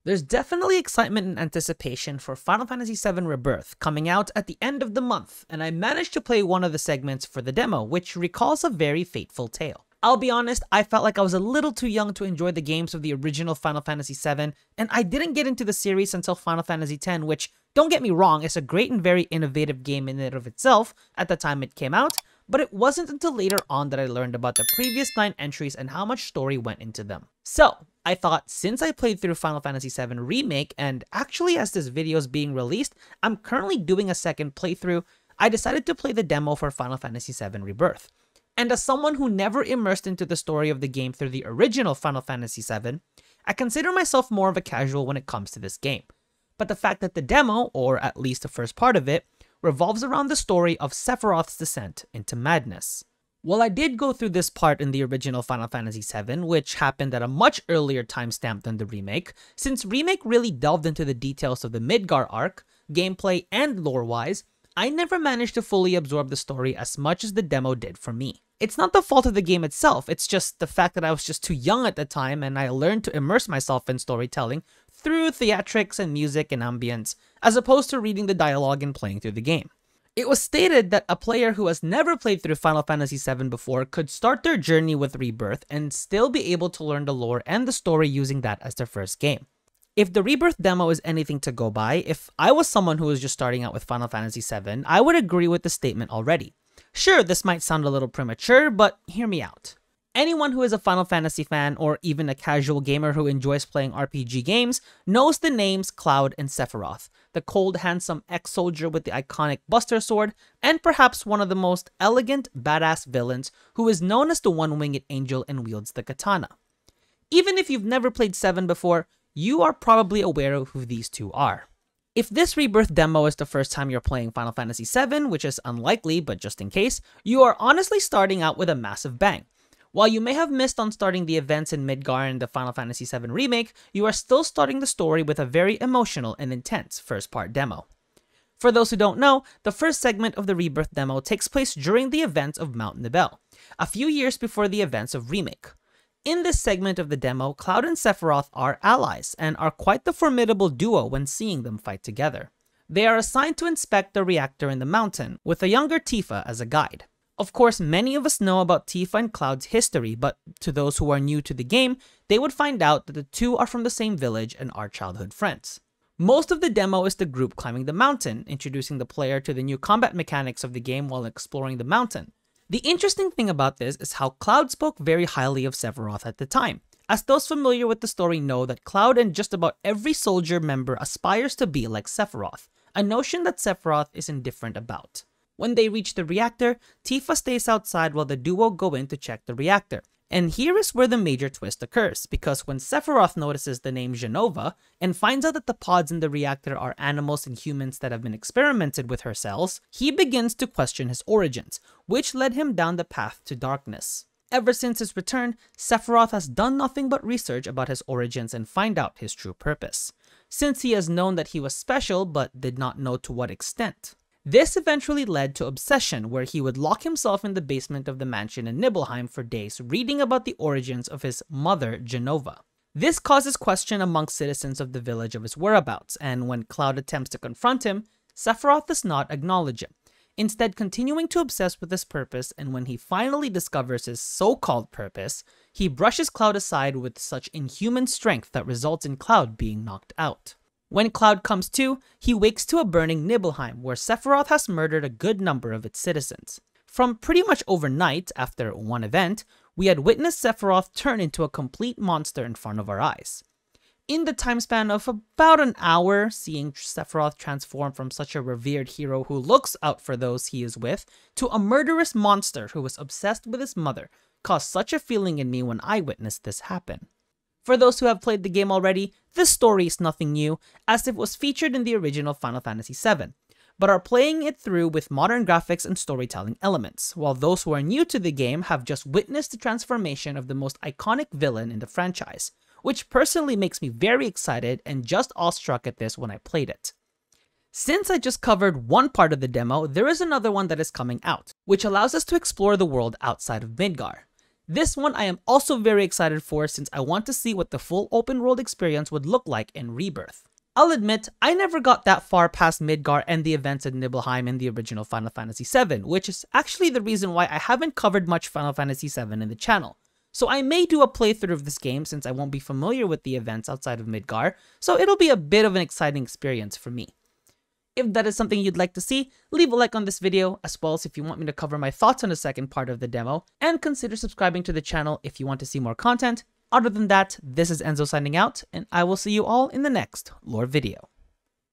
There's definitely excitement and anticipation for Final Fantasy VII Rebirth coming out at the end of the month, and I managed to play one of the segments for the demo, which recalls a very fateful tale. I'll be honest, I felt like I was a little too young to enjoy the games of the original Final Fantasy VII, and I didn't get into the series until Final Fantasy X, which, don't get me wrong, is a great and very innovative game in and of itself at the time it came out, but it wasn't until later on that I learned about the previous 9 entries and how much story went into them. So, I thought since I played through Final Fantasy VII Remake, and actually as this video is being released, I'm currently doing a second playthrough, I decided to play the demo for Final Fantasy VII Rebirth. And as someone who never immersed into the story of the game through the original Final Fantasy VII, I consider myself more of a casual when it comes to this game. But the fact that the demo, or at least the first part of it, revolves around the story of Sephiroth's descent into madness. While I did go through this part in the original Final Fantasy VII, which happened at a much earlier timestamp than the remake, since Remake really delved into the details of the Midgar arc, gameplay, and lore-wise, I never managed to fully absorb the story as much as the demo did for me. It's not the fault of the game itself, it's just the fact that I was just too young at the time and I learned to immerse myself in storytelling through theatrics and music and ambience, as opposed to reading the dialogue and playing through the game. It was stated that a player who has never played through Final Fantasy VII before could start their journey with Rebirth and still be able to learn the lore and the story using that as their first game. If the Rebirth demo is anything to go by, if I was someone who was just starting out with Final Fantasy VII, I would agree with the statement already. Sure, this might sound a little premature, but hear me out. Anyone who is a Final Fantasy fan, or even a casual gamer who enjoys playing RPG games, knows the names Cloud and Sephiroth, the cold, handsome ex-soldier with the iconic Buster Sword, and perhaps one of the most elegant, badass villains who is known as the One-Winged Angel and wields the katana. Even if you've never played 7 before, you are probably aware of who these two are. If this Rebirth demo is the first time you're playing Final Fantasy VII, which is unlikely, but just in case, you are honestly starting out with a massive bang. While you may have missed on starting the events in Midgar and the Final Fantasy VII Remake, you are still starting the story with a very emotional and intense first part demo. For those who don't know, the first segment of the Rebirth demo takes place during the events of Mount Nibel, a few years before the events of Remake. In this segment of the demo, Cloud and Sephiroth are allies, and are quite the formidable duo when seeing them fight together. They are assigned to inspect the reactor in the mountain, with a younger Tifa as a guide. Of course, many of us know about Tifa and Cloud's history, but to those who are new to the game, they would find out that the two are from the same village and are childhood friends. Most of the demo is the group climbing the mountain, introducing the player to the new combat mechanics of the game while exploring the mountain. The interesting thing about this is how Cloud spoke very highly of Sephiroth at the time, as those familiar with the story know that Cloud and just about every soldier member aspires to be like Sephiroth, a notion that Sephiroth is indifferent about. When they reach the reactor, Tifa stays outside while the duo go in to check the reactor. And here is where the major twist occurs, because when Sephiroth notices the name Jenova, and finds out that the pods in the reactor are animals and humans that have been experimented with her cells, he begins to question his origins, which led him down the path to darkness. Ever since his return, Sephiroth has done nothing but research about his origins and find out his true purpose, since he has known that he was special but did not know to what extent. This eventually led to obsession, where he would lock himself in the basement of the mansion in Nibelheim for days reading about the origins of his mother, Jenova. This causes question amongst citizens of the village of his whereabouts, and when Cloud attempts to confront him, Sephiroth does not acknowledge him, instead continuing to obsess with his purpose, and when he finally discovers his so-called purpose, he brushes Cloud aside with such inhuman strength that results in Cloud being knocked out. When Cloud comes to, he wakes to a burning Nibelheim where Sephiroth has murdered a good number of its citizens. From pretty much overnight, after one event, we had witnessed Sephiroth turn into a complete monster in front of our eyes. In the time span of about an hour, seeing Sephiroth transform from such a revered hero who looks out for those he is with, to a murderous monster who was obsessed with his mother, caused such a feeling in me when I witnessed this happen. For those who have played the game already, this story is nothing new, as it was featured in the original Final Fantasy VII, but are playing it through with modern graphics and storytelling elements, while those who are new to the game have just witnessed the transformation of the most iconic villain in the franchise, which personally makes me very excited and just awestruck at this when I played it. Since I just covered one part of the demo, there is another one that is coming out, which allows us to explore the world outside of Midgar. This one I am also very excited for since I want to see what the full open world experience would look like in Rebirth. I'll admit, I never got that far past Midgar and the events at Nibelheim in the original Final Fantasy VII, which is actually the reason why I haven't covered much Final Fantasy VII in the channel. So I may do a playthrough of this game since I won't be familiar with the events outside of Midgar, so it'll be a bit of an exciting experience for me. If that is something you'd like to see, leave a like on this video, as well as if you want me to cover my thoughts on the second part of the demo, and consider subscribing to the channel if you want to see more content. Other than that, this is Enzo signing out, and I will see you all in the next lore video.